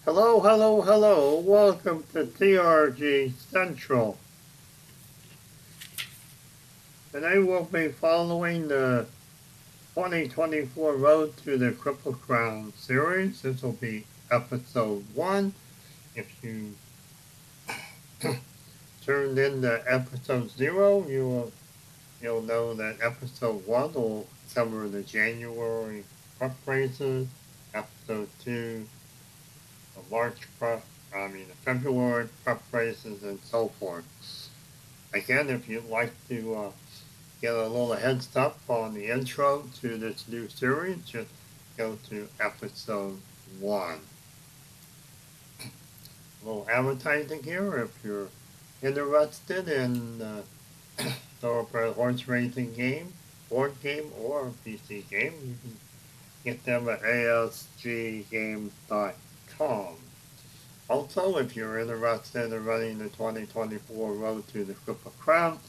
Hello, hello, hello. Welcome to TRG Central. Today we'll be following the 2024 Road to the Triple Crown series. This will be episode 1. If you turned in to episode 0, you'll know that episode 1 will cover the January prep races, episode 2 the February prep races, and so forth. Again, if you'd like to get a little heads up on the intro to this new series, just go to episode 1. A little advertising here. If you're interested in thoroughbred horse racing game, board game, or PC game, you can get them at asggames.com. Also, if you're interested in running the 2024 Road to the Triple Crown,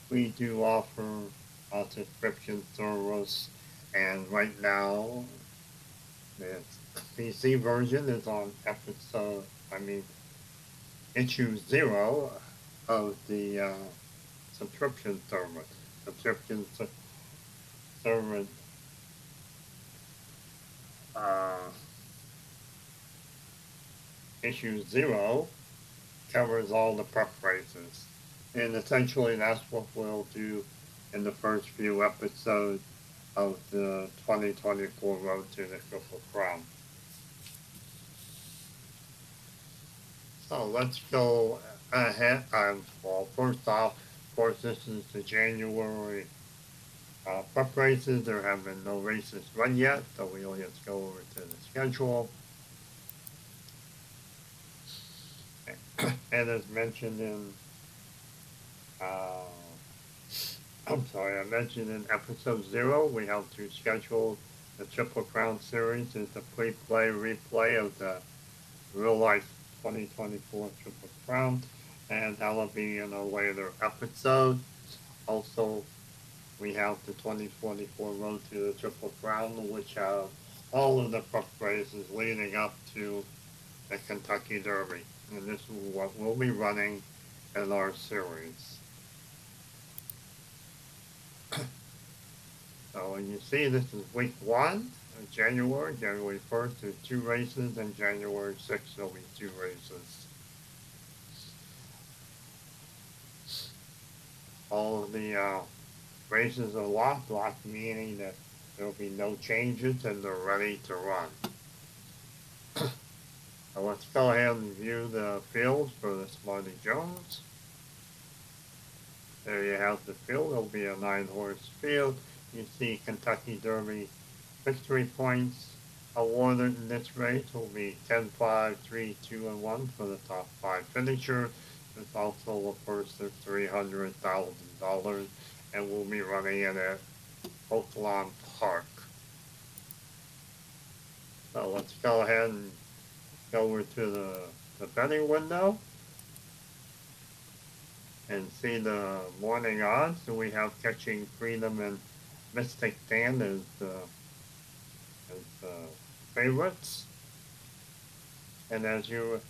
we do offer a subscription service, and right now the PC version is on issue 0 of the subscription service. Service issue 0 covers all the prep races. And essentially that's what we'll do in the first few episodes of the 2024 Road to the Triple Crown. So let's go ahead. First off, of course, this is the January prep races. There have been no races run yet, so we'll just go over to the schedule. And as mentioned in I mentioned in episode 0, we have to schedule the Triple Crown series. It's a pre-play replay of the real-life 2024 Triple Crown, and that will be in a later episode. Also, we have the 2024 Road to the Triple Crown, which have all of the prep races leading up to the Kentucky Derby, and this is what we'll be running in our series. So when you see this is week 1 of January 1st, there's 2 races, and January 6th there'll be 2 races. All of the races are locked meaning that there'll be no changes and they're ready to run. So let's go ahead and view the fields for the Smarty Jones. There you have the field. It'll be a 9-horse field. You see Kentucky Derby victory points awarded in this race will be 10, 5, 3, 2, and 1 for the top 5 finishers. There's also a purse of $300,000, and we'll be running it at Oaklawn Park. So let's go ahead and go over to the betting window and see the morning odds. So we have Catching Freedom and Mystic Dan as favorites. And as you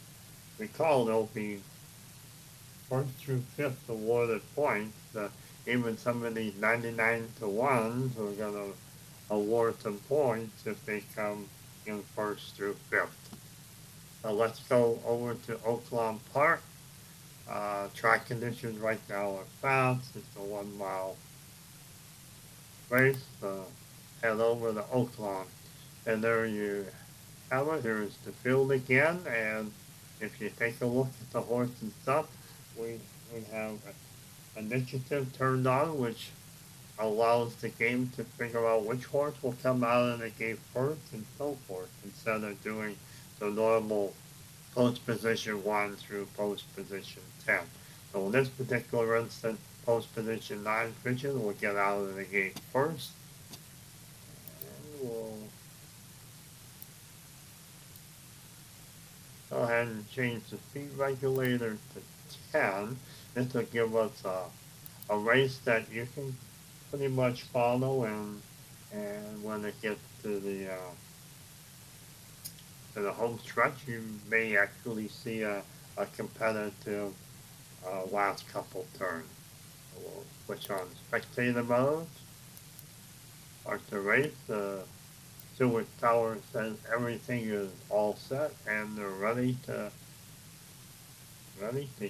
recall, there'll be 1st through 5th awarded points. Even some of these 99 to 1s are going to award some points if they come in 1st through 5th. So let's go over to Oaklawn Park. Track conditions right now are fast. It's a 1-mile race. Head over to Oaklawn. And there you have it. Here's the field again. And if you take a look at the horse and stuff, we have initiative turned on, which allows the game to figure out which horse will come out of the gate first and so forth, instead of doing the normal post position 1 through post position 10. So in this particular instance, post position 9 pigeon will get out of the gate first. And we'll go ahead and change the speed regulator to 10. This will give us a race that you can pretty much follow, and when it gets to the to the home stretch, you may actually see a competitive last couple turns. So we'll switch on spectator mode, start the race. Stewart Tower says everything is all set and they're ready to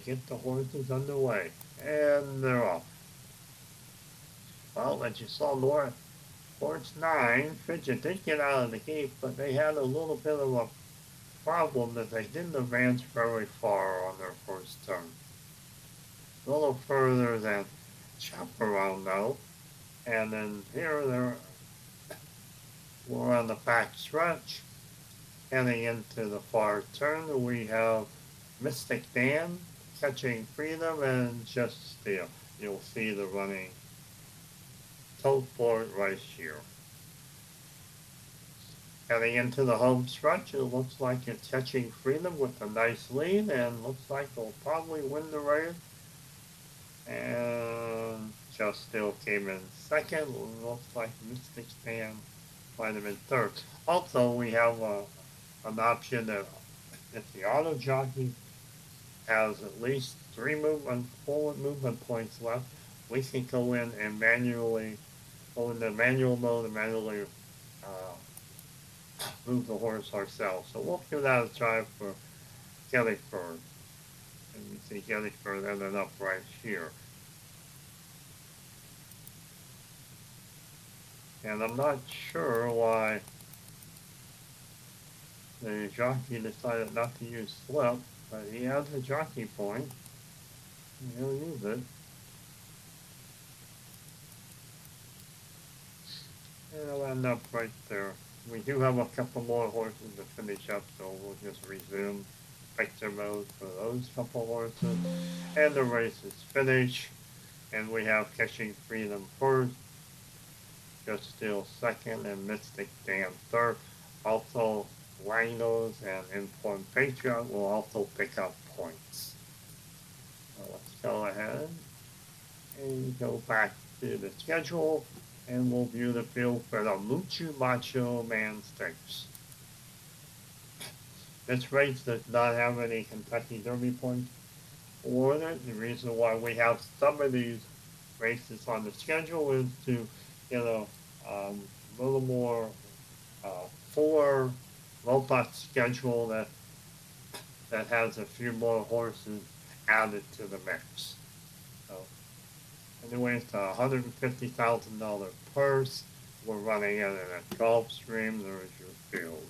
get the horses underway. And they're off. Well, as you saw, Laura, horse 9, Fidget did get out of the gate, but they had a little bit of a problem that they didn't advance very far on their first turn. A little further than Chaperone, though. And then here we're on the back stretch. Heading into the far turn, we have Mystic Dan catching Freedom and Just Steel. You'll see the running tote board right here. Heading into the home stretch, it looks like it's catching Freedom with a nice lead and looks like it'll probably win the race. And Just Still came in second. Looks like Mystic Dan might have been third. Also, we have an option that if the auto jockey has at least 3 forward movement points left, we can go in and manually go into manual mode and manually move the horse ourselves. So we'll give that a try for Gellyford. And you see Gellyford ended up right here. And I'm not sure why the jockey decided not to use slip, but he has a jockey point. And he'll use it. And it'll end up right there. We do have a couple more horses to finish up, so we'll just resume spectator mode for those couple horses. And the race is finished. And we have Catching Freedom first, Just Still second, and Mystic Dan third. Also, Rhinos and Informed Patriot will also pick up points. So let's go ahead and go back to the schedule, and we'll view the field for the Mucho Macho Man Stakes. This race does not have any Kentucky Derby points awarded. The reason why we have some of these races on the schedule is to get a little more fuller, robust schedule that has a few more horses added to the mix. So, anyway, it's a $150,000 purse. We're running it in a Gulfstream. There's your field.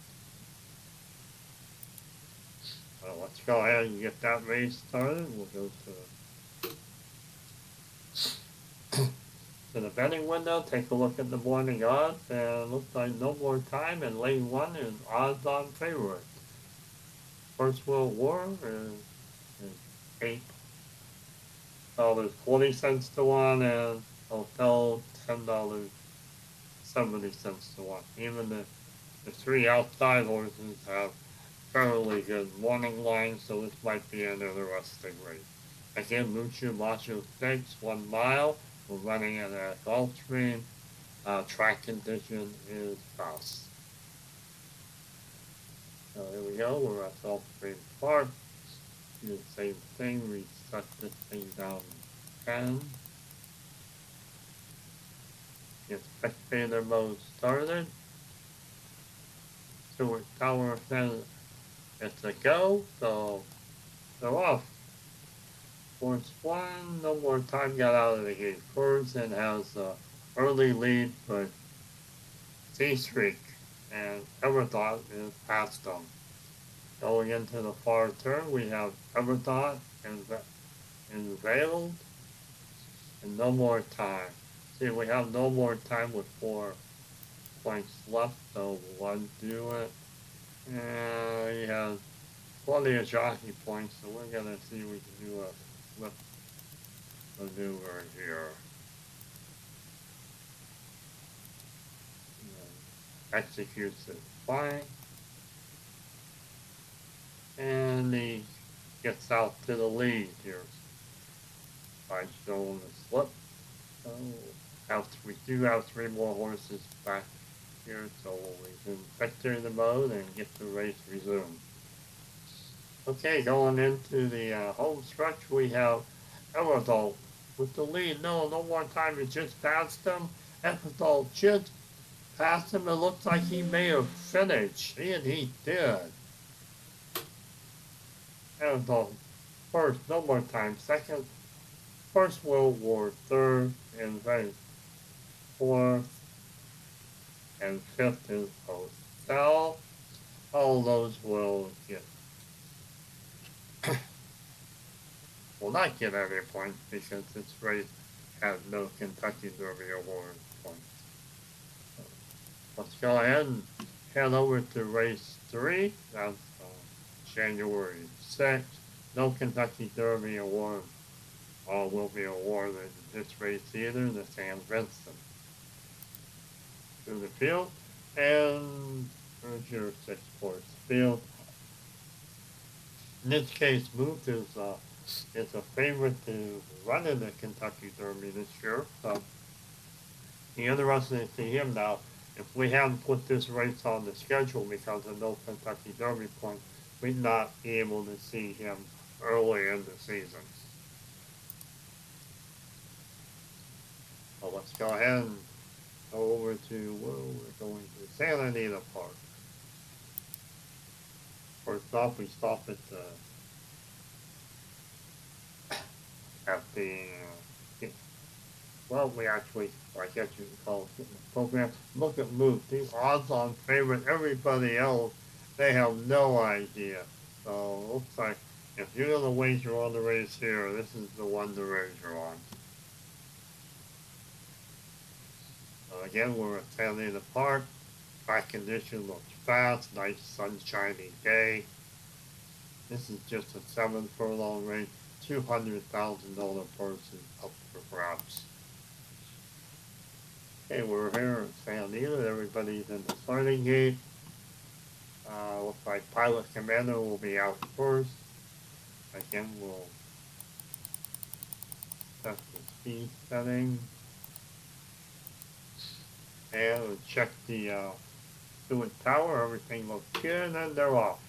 So let's go ahead and get that race started. We'll go to the betting window, take a look at the morning odds, and it looks like no more time, and lane 1 is odds-on favorite. First World War is $8.40 to 1, and Hotel $10.70 to 1. Even the 3 outside horses have fairly good morning lines, so this might be an interesting race. Again, Mucho Macho Stakes, 1 mile. We're running at a Gulfstream. Track condition is best. So here we go. We're at Gulfstream Park. Do the same thing. We set this thing down to 10. Get spectator mode started. Stewart Tower says it's a go, so they're off. Horse 1, no more time, got out of the gate first and has an early lead for C-Streak, and Everthought is past them. Going into the far turn, we have Everthought and Veiled, and no more time. See, we have no more time with 4 points left, so we'll undo it. And he has plenty of jockey points, so we're going to see if we can do a flip maneuver here. Executes it fine. And he gets out to the lead here by showing the slip. So we do have 3 more horses back here, so we can vector the mode and get the race resumed. Okay, going into the home stretch, we have Everthal with the lead. No more time. It just passed him. Everthal just passed him. It looks like he may have finished, and he did. Everthal first, no more time. Second, First World War, third, and then fourth, and fifth is Postel. All those will get, will not get any points because this race has no Kentucky Derby award points. So let's go ahead and head over to race 3. That's January 6th. No Kentucky Derby award will be awarded in this race either. The San Vincent through the field, and there's your 6-course field. In this case, Booth is a favorite to run in the Kentucky Derby this year. So, be interesting to see him now. If we hadn't put this race on the schedule because of no Kentucky Derby points, we'd not be able to see him early in the season. So let's go ahead and go over to where we're going to Santa Anita Park. First off, we stop at the well, we actually, I guess you can call it the program. Look at Moose. These odds-on favorite. Everybody else, they have no idea. So it looks like if you're going to wager on the race here, this is the one to wager on. Again, we're at Santa Anita Park. Track condition looks fast. Nice sunshiny day. This is just a 7-furlong race. $200,000 purse is up for grabs. Okay, we're here at Santa Anita. Everybody's in the starting gate. Looks like Pilot Commander will be out first. Again, we'll set the speed setting. And we'll check the Stewart Tower. Everything looks good, and then they're off.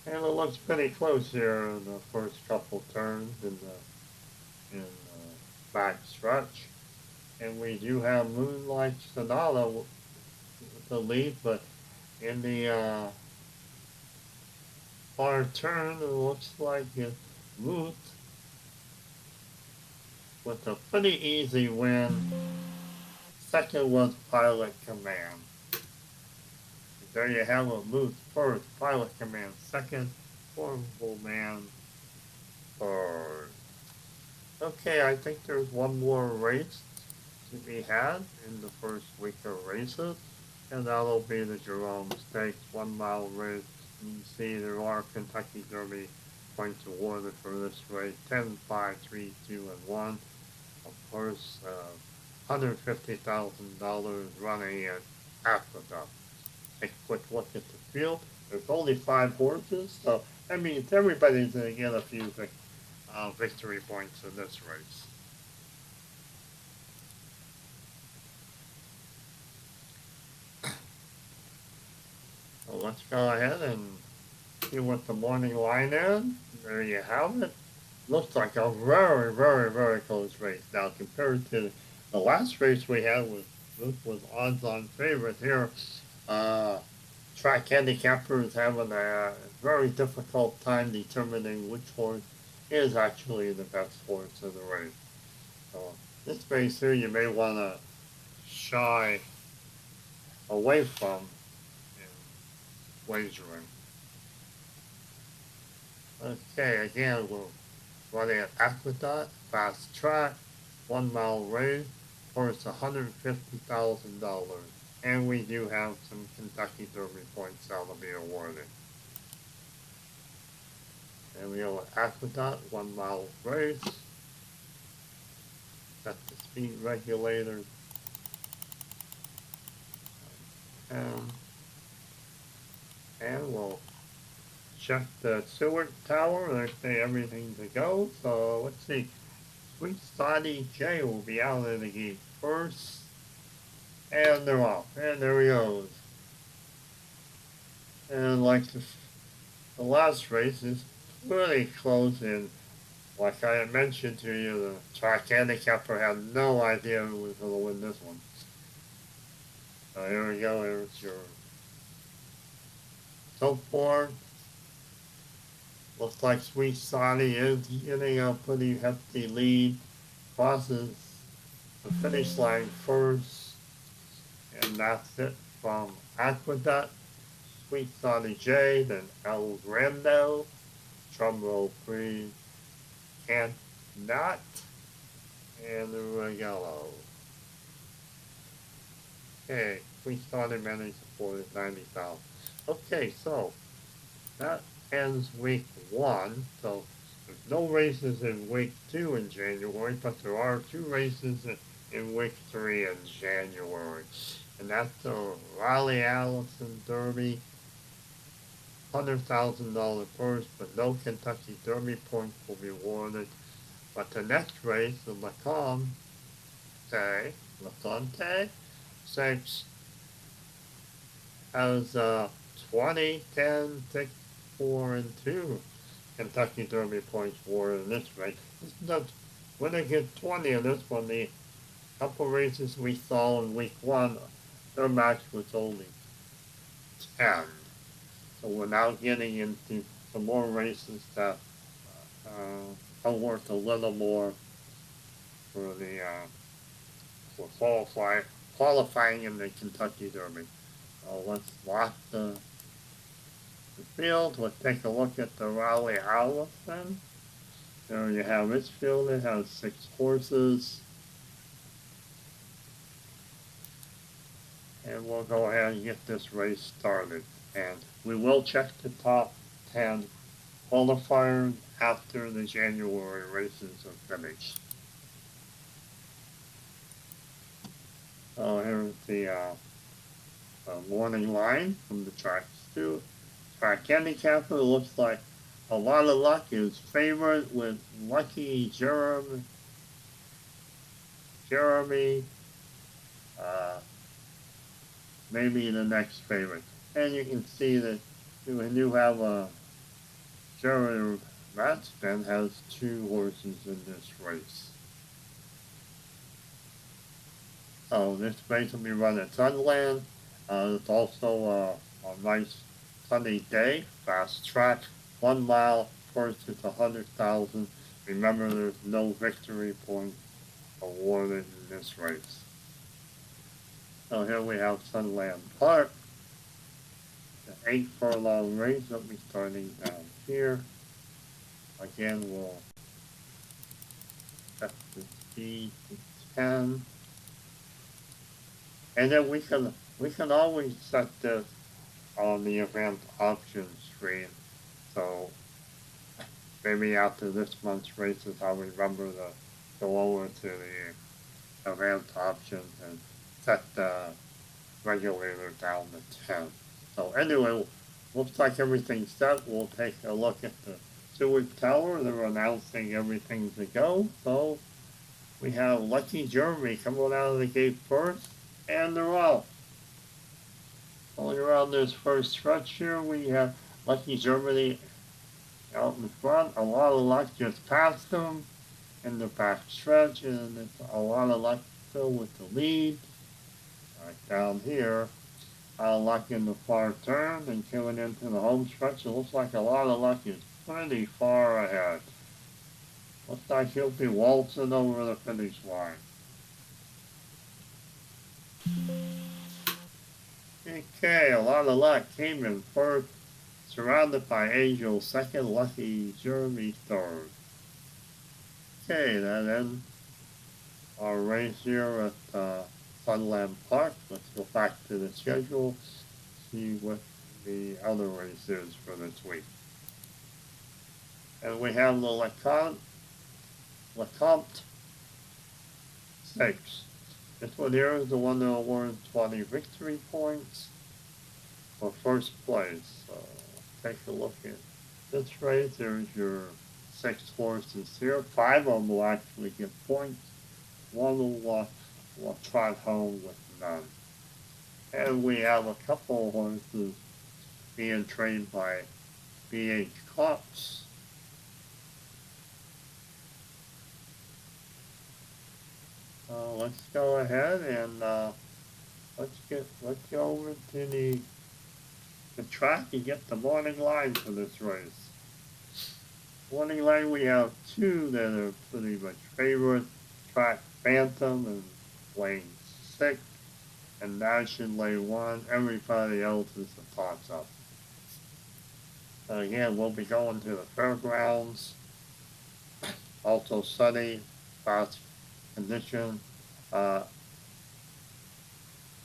And it looks pretty close here in the first couple turns in the back stretch. And we do have Moonlight Sonata with the lead, but in the far turn, it looks like it's Moot with a pretty easy win. Second was Pilot Command. There you have it. Moot first, Pilot Command second, Formidable Man third. Okay, I think there's one more race to be had in the first week of races, and that'll be the Jerome Stakes 1 mile race. You can see there are Kentucky Derby points awarded for this race: 10, 5, 3, 2, and 1. Of course, $150,000 running at Africa. Take a quick look at the field. There's only 5 horses, so that means everybody's going to get a few victory points in this race. So let's go ahead and see what the morning line is. There you have it. Looks like a very, very, very close race. Now, compared to the last race we had, this was odds-on favorite here. Track handicapper is having a very difficult time determining which horse is actually the best horse in the race. So this race here you may want to shy away from in wagering. Okay, again we're running at Aqueduct, fast track, 1 mile race, horse $150,000. And we do have some Kentucky Derby points that will be awarded. And we have an Aqueduct, 1 mile race. Set the speed regulator. And we'll check the Stewart Tower. They say everything to go. So let's see. Sweet Saudi J will be out of the gate first, and they're off. And there he goes. And like the last race is pretty close, and like I had mentioned to you, the track handicapper had no idea who was going to win this one. Here we go. Here's your top board. Looks like Sweet Sonny is getting a pretty hefty lead. Crosses the finish line first. And that's it from Aqueduct, Sweet Sonny J, then El Grando, Drumroll Free, Can't Not, and the Yellow. Okay, Sweet Sonny managed for 90,000. Okay, so that ends week 1. So there's no races in week 2 in January, but there are 2 races in week 3 in January. And that's the Raleigh Allison Derby, $100,000 purse, but no Kentucky Derby points will be awarded. But the next race, the LeConte 6, has 20, 10, 6, 4, and 2 Kentucky Derby points awarded in this race. When they get 20 in this one, the couple races we saw in week 1, their match was only 10. So we're now getting into some more races that are worth a little more for the for qualifying in the Kentucky Derby. So let's lock the field. Let's take a look at the Raleigh Allison. There you have its field. It has 6 horses. And we'll go ahead and get this race started. And we will check the top 10 qualifiers after the January races are finished. So here's the morning line from the track two. Track handicapper looks like a lot of luck is favored with Lucky Jeremy, maybe the next favorite. And you can see that we do have a Jeremy Ratsman has 2 horses in this race. So this race will be run at Sunland. It's also a nice sunny day, fast track, 1 mile, first is 100,000. Remember, there's no victory point awarded in this race. So here we have Sunland Park. The 8 furlong race will be starting down here. Again, we'll set the speed to 10. And then we can always set this on the event options screen. So maybe after this month's races, I'll remember to go over to the event options and set the regulator down to 10. So anyway, looks like everything's set. We'll take a look at the Seward Tower. They're announcing everything to go. So we have Lucky Jeremy coming out of the gate first, and they're off. Going around this first stretch here, we have Lucky Germany out in front. A lot of luck just past them in the back stretch, and it's a lot of luck still with the lead. Right down here, luck in the far turn and coming into the home stretch. It looks like a lot of luck is pretty far ahead. Looks like he'll be waltzing over the finish line. Okay, a lot of luck came in first, surrounded by Angel second, Lucky Jeremy third. Okay, that ends our race here at Sunland Park. Let's go back to the schedule, see what the other race is for this week. And we have the LeConte 6. This one here is the one that awards 20 victory points for first place. So take a look at this race. There's your 6 horses here. 5 of them will actually get points. One will will trot home with none. And we have a couple horses being trained by B.H. Cox. Let's go ahead and let's go over to the track and get the morning line for this race. Morning line, we have two that are pretty much favorite: Track Phantom and lane 6, and Nash in lane 1. Everybody else is a toss-up. Again, we'll be going to the fairgrounds. Also sunny, fast condition. A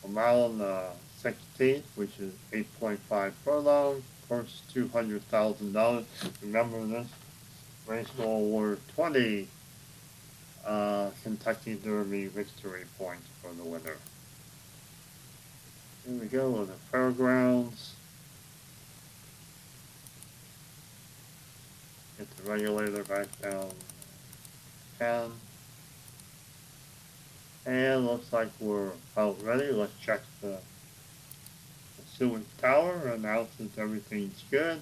mile on the 16th, which is 8.5 furlong, first $200,000. Remember, this race will award 20 Kentucky Derby victory points for the winner. Here we go with the fairgrounds. Get the regulator back down 10. And looks like we're about ready. Let's check the sewage tower. Announces everything's good.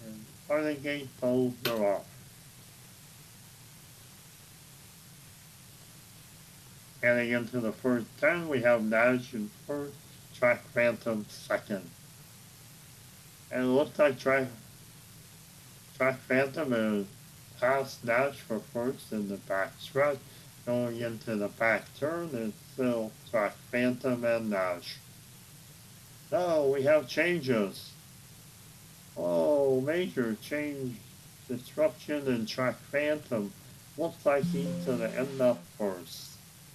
And starting gate tolls are off. Heading into the first 10, we have Nash in first, Track Phantom second. And it looks like Track Phantom is past Nash for first in the back stretch. Going into the back turn, it's still Track Phantom and Nash. So we have changes. Oh, major change, disruption in Track Phantom. Looks like he's going to end up first.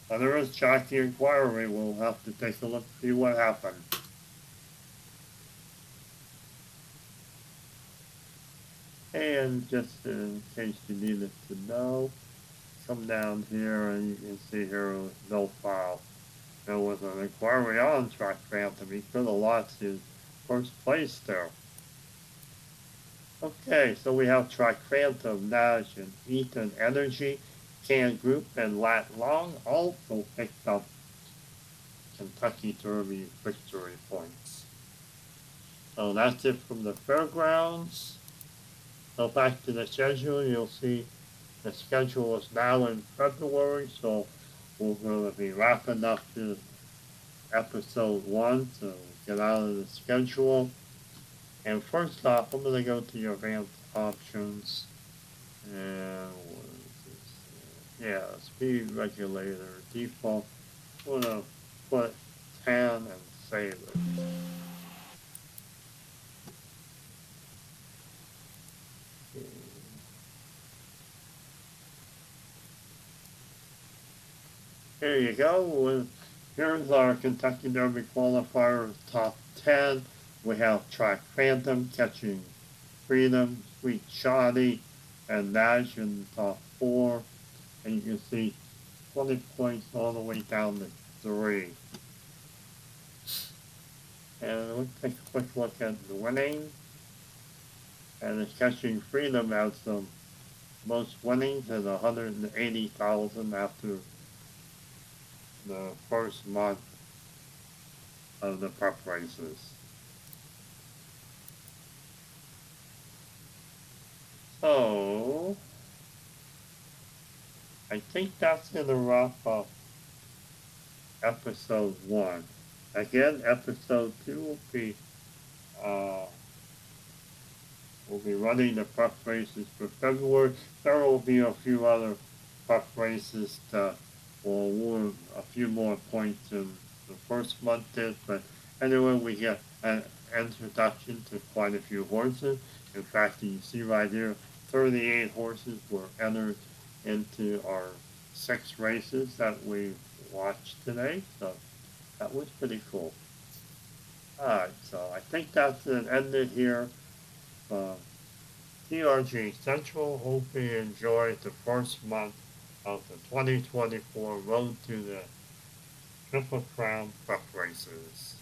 Now there is jockey inquiry. We'll have to take a look, see what happened. And just in case you needed to know, come down here and you can see here no file. There was an inquiry on Track Phantom. He could have lost his first place there. Okay, so we have Track Phantom, Nash, and Ethan Energy. Can Group and Lat Long also picked up Kentucky Derby victory points. So that's it from the fairgrounds. So back to the schedule, you'll see the schedule is now in February, so we're going to be wrapping up this episode 1 to get out of the schedule. And first off, I'm going to go to your advanced options. And what is this? Yeah, speed regulator default. I'm going to put 10 and save it. Here you go. Here's our Kentucky Derby qualifiers top 10. We have Track Phantom catching Freedom, Sweet Shoddy, and Nash in the top 4. And you can see 20 points all the way down to 3. And let's take a quick look at the winning. And it's catching Freedom has the most winnings at 180,000 after the first month of the prep races. So, I think that's going to wrap up episode 1. Again, episode 2 will be running the prep races for February. There will be a few other prep races that will award a few more points than the first month did, but anyway, we get an introduction to quite a few horses. In fact, you see right here, 38 horses were entered into our 6 races that we watched today, so that was pretty cool. Alright, so I think that's it ended here. TRG Central. Hope you enjoyed the first month of the 2024 Road to the Triple Crown prep races.